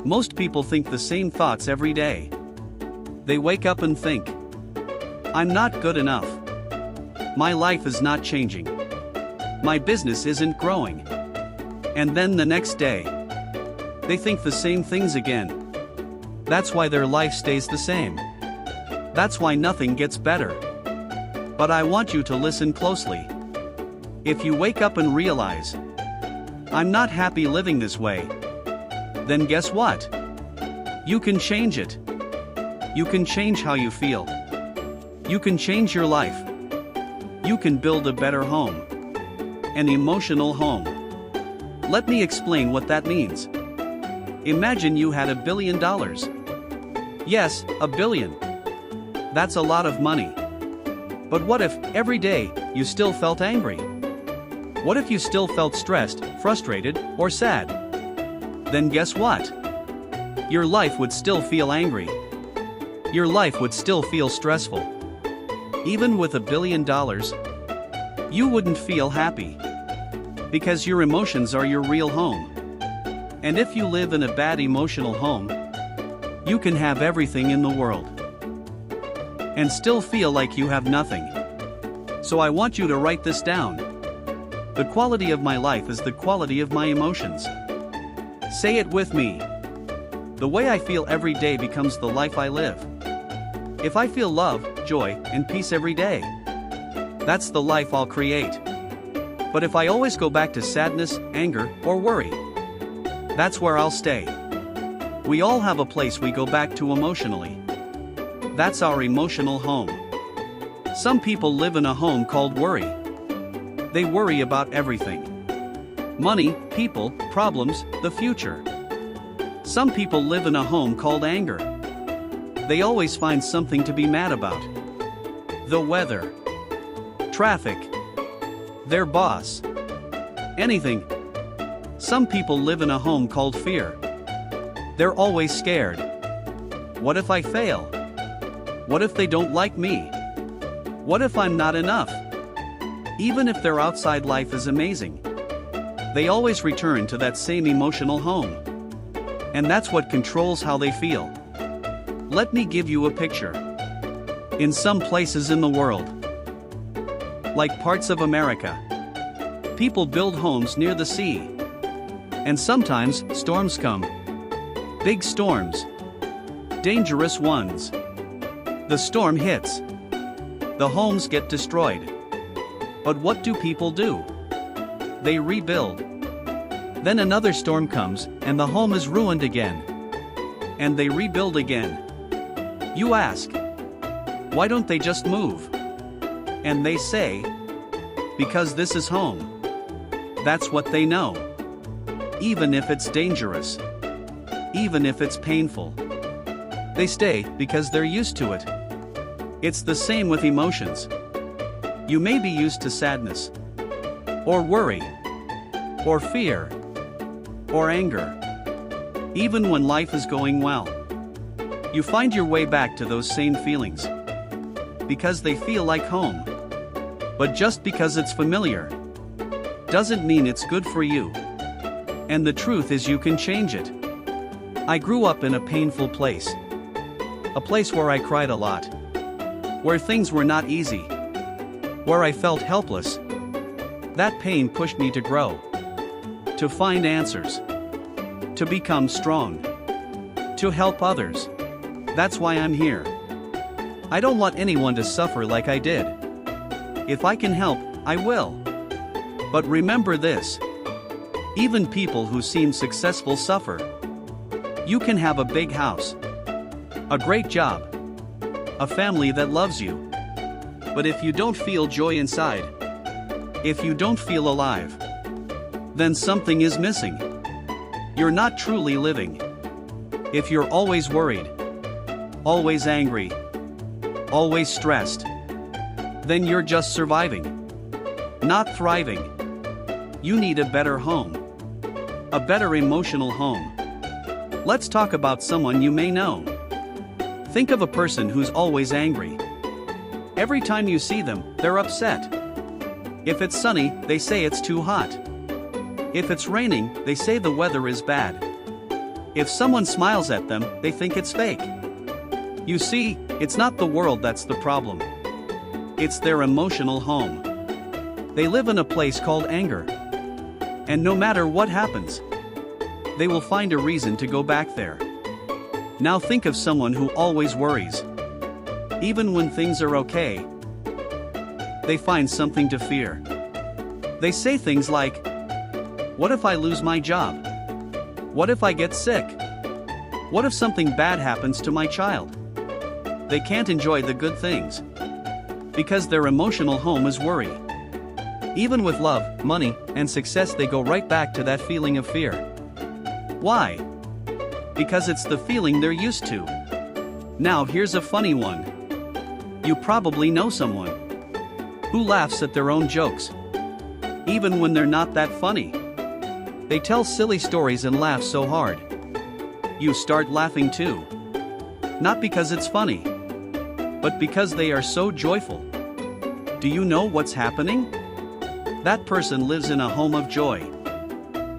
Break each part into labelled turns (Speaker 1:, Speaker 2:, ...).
Speaker 1: Most people think the same thoughts every day. They wake up and think, I'm not good enough. My life is not changing. My business isn't growing. And then the next day, they think the same things again. That's why their life stays the same. That's why nothing gets better. But I want you to listen closely. If you wake up and realize, I'm not happy living this way, then guess what? You can change it. You can change how you feel. You can change your life. You can build a better home. An emotional home. Let me explain what that means. Imagine you had $1 billion. Yes, $1 billion. That's a lot of money. But what if, every day, you still felt angry? What if you still felt stressed, frustrated, or sad? Then guess what? Your life would still feel angry. Your life would still feel stressful. Even with $1 billion, you wouldn't feel happy. Because your emotions are your real home. And if you live in a bad emotional home, you can have everything in the world and still feel like you have nothing. So I want you to write this down. The quality of my life is the quality of my emotions. Say it with me. The way I feel every day becomes the life I live. If I feel love, joy, and peace every day, that's the life I'll create. But if I always go back to sadness, anger, or worry, that's where I'll stay. We all have a place we go back to emotionally. That's our emotional home. Some people live in a home called worry. They worry about everything. Money, people, problems, the future. Some people live in a home called anger. They always find something to be mad about. The weather, traffic, their boss, anything. Some people live in a home called fear. They're always scared. What if I fail? What if they don't like me? What if I'm not enough? Even if their outside life is amazing, they always return to that same emotional home. And that's what controls how they feel. Let me give you a picture. In some places in the world, like parts of America, people build homes near the sea. And sometimes storms come. Big storms. Dangerous ones. The storm hits. The homes get destroyed. But what do people do? They rebuild. Then another storm comes, and the home is ruined again. And they rebuild again. You ask, why don't they just move? And they say, because this is home. That's what they know. Even if it's dangerous. Even if it's painful. They stay because they're used to it. It's the same with emotions. You may be used to sadness, or worry, or fear, or anger. Even when life is going well, you find your way back to those same feelings. Because they feel like home. But just because it's familiar, doesn't mean it's good for you. And the truth is you can change it. I grew up in a painful place. A place where I cried a lot. Where things were not easy. Where I felt helpless. That pain pushed me to grow. To find answers. To become strong. To help others. That's why I'm here. I don't want anyone to suffer like I did. If I can help, I will. But remember this. Even people who seem successful suffer. You can have a big house. A great job. A family that loves you. But if you don't feel joy inside, if you don't feel alive, then something is missing. You're not truly living. If you're always worried, always angry, always stressed, then you're just surviving, not thriving. You need a better home. A better emotional home. Let's talk about someone you may know. Think of a person who's always angry. Every time you see them, they're upset. If it's sunny, they say it's too hot. If it's raining, they say the weather is bad. If someone smiles at them, they think it's fake. You see, it's not the world that's the problem. It's their emotional home. They live in a place called anger. And no matter what happens, they will find a reason to go back there. Now think of someone who always worries. Even when things are okay, they find something to fear. They say things like, "What if I lose my job? What if I get sick? What if something bad happens to my child?" They can't enjoy the good things because their emotional home is worry. Even with love, money, and success, they go right back to that feeling of fear. Why? Because it's the feeling they're used to. Now here's a funny one. You probably know someone who laughs at their own jokes, even when they're not that funny. They tell silly stories and laugh so hard, you start laughing too. Not because it's funny, but because they are so joyful. Do you know what's happening? That person lives in a home of joy.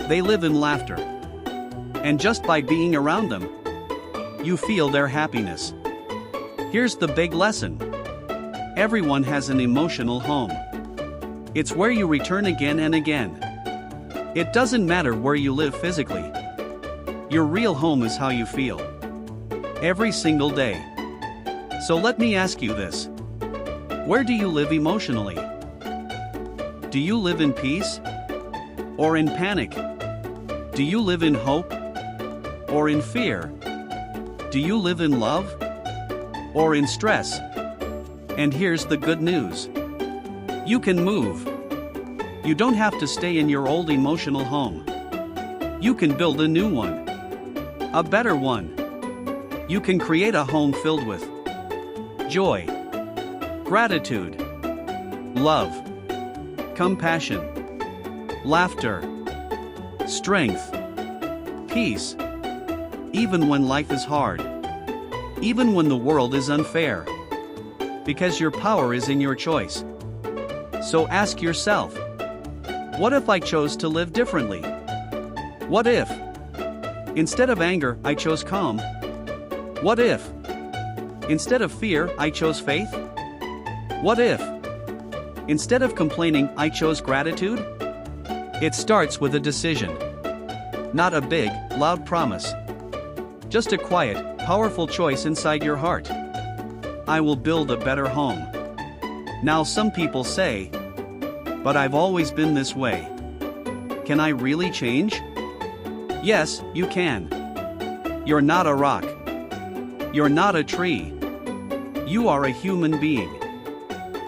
Speaker 1: They live in laughter. And just by being around them, you feel their happiness. Here's the big lesson. Everyone has an emotional home. It's where you return again and again. It doesn't matter where you live physically. Your real home is how you feel. Every single day. So let me ask you this. Where do you live emotionally? Do you live in peace? Or in panic? Do you live in hope? Or in fear? Do you live in love? Or in stress? And here's the good news. You can move. You don't have to stay in your old emotional home. You can build a new one. A better one. You can create a home filled with joy, gratitude, love, compassion, laughter, strength, peace. Even when life is hard. Even when the world is unfair. Because your power is in your choice. So ask yourself, what if I chose to live differently? What if, instead of anger, I chose calm? What if, instead of fear, I chose faith? What if, instead of complaining, I chose gratitude? It starts with a decision. Not a big, loud promise. Just a quiet, powerful choice inside your heart. I will build a better home. Now some people say, but I've always been this way. Can I really change? Yes, you can. You're not a rock. You're not a tree. You are a human being.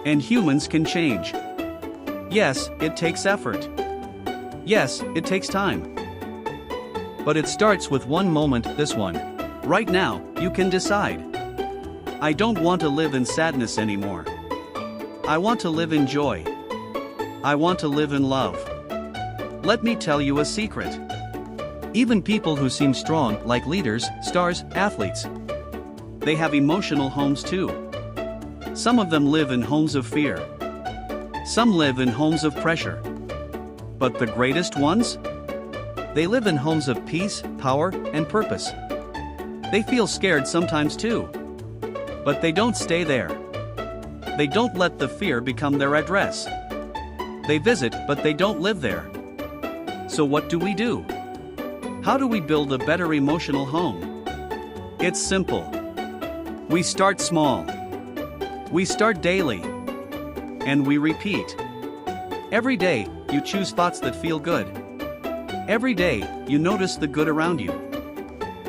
Speaker 1: And humans can change. Yes, it takes effort. Yes, it takes time. But it starts with one moment, this one. Right now, you can decide. I don't want to live in sadness anymore. I want to live in joy. I want to live in love. Let me tell you a secret. Even people who seem strong, like leaders, stars, athletes, they have emotional homes too. Some of them live in homes of fear. Some live in homes of pressure. But the greatest ones? They live in homes of peace, power, and purpose. They feel scared sometimes too. But they don't stay there. They don't let the fear become their address. They visit, but they don't live there. So what do we do? How do we build a better emotional home? It's simple. We start small. We start daily. And we repeat. Every day, you choose thoughts that feel good. Every day, you notice the good around you.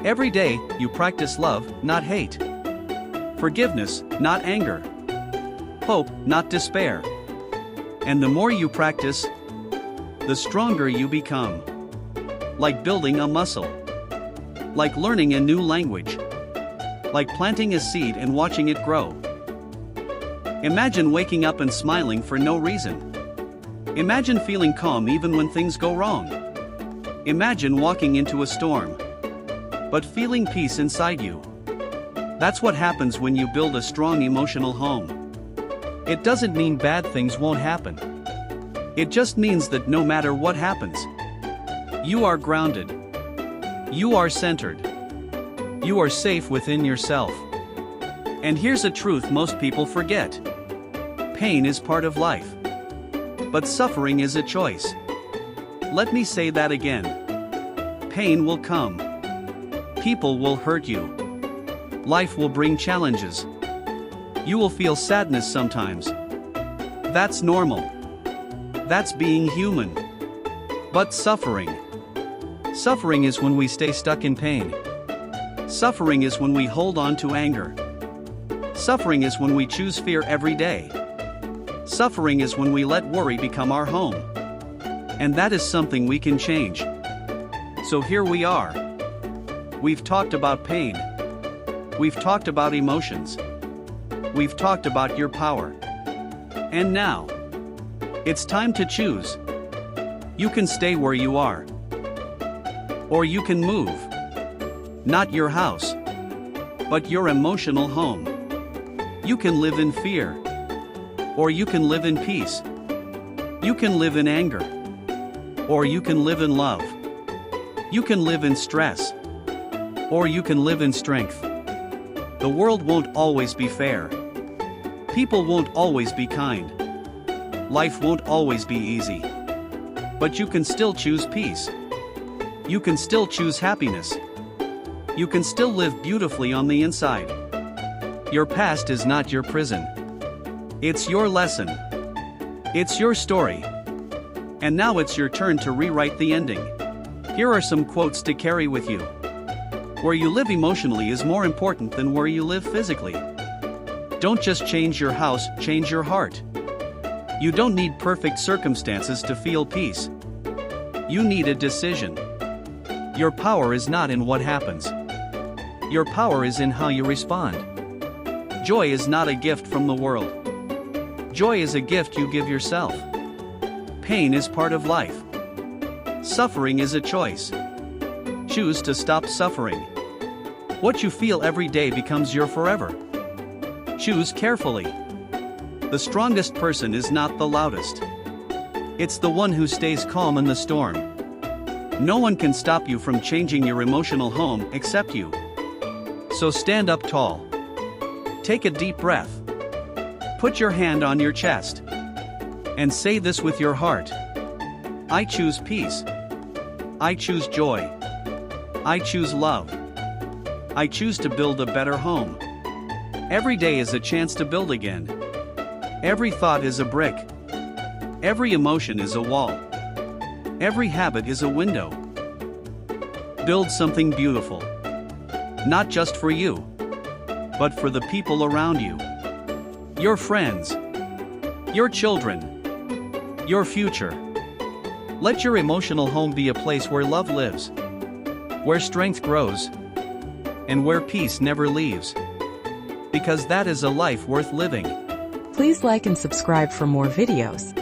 Speaker 1: Every day, you practice love, not hate. Forgiveness, not anger. Hope, not despair. And the more you practice, the stronger you become. Like building a muscle. Like learning a new language. Like planting a seed and watching it grow. Imagine waking up and smiling for no reason. Imagine feeling calm even when things go wrong. Imagine walking into a storm, but feeling peace inside you. That's what happens when you build a strong emotional home. It doesn't mean bad things won't happen. It just means that no matter what happens, you are grounded. You are centered. You are safe within yourself. And here's a truth most people forget. Pain is part of life. But suffering is a choice. Let me say that again. Pain will come. People will hurt you. Life will bring challenges. You will feel sadness sometimes. That's normal. That's being human. But suffering is when we stay stuck in pain. Suffering is when we hold on to anger. Suffering is when we choose fear every day. Suffering is when we let worry become our home. And that is something we can change. So here we are. We've talked about pain. We've talked about emotions. We've talked about your power. And now, it's time to choose. You can stay where you are. Or you can move. Not your house, but your emotional home. You can live in fear. Or you can live in peace. You can live in anger. Or you can live in love. You can live in stress. Or you can live in strength. The world won't always be fair. People won't always be kind. Life won't always be easy. But you can still choose peace. You can still choose happiness. You can still live beautifully on the inside. Your past is not your prison. It's your lesson. It's your story. And now it's your turn to rewrite the ending. Here are some quotes to carry with you. Where you live emotionally is more important than where you live physically. Don't just change your house, change your heart. You don't need perfect circumstances to feel peace. You need a decision. Your power is not in what happens. Your power is in how you respond. Joy is not a gift from the world. Joy is a gift you give yourself. Pain is part of life. Suffering is a choice. Choose to stop suffering. What you feel every day becomes your forever. Choose carefully. The strongest person is not the loudest. It's the one who stays calm in the storm. No one can stop you from changing your emotional home except you. So stand up tall. Take a deep breath. Put your hand on your chest. And say this with your heart. I choose peace. I choose joy. I choose love. I choose to build a better home. Every day is a chance to build again. Every thought is a brick. Every emotion is a wall. Every habit is a window. Build something beautiful. Not just for you, but for the people around you. Your friends. Your children. Your future. Let your emotional home be a place where love lives, where strength grows, and where peace never leaves. Because that is a life worth living.
Speaker 2: Please like and subscribe for more videos.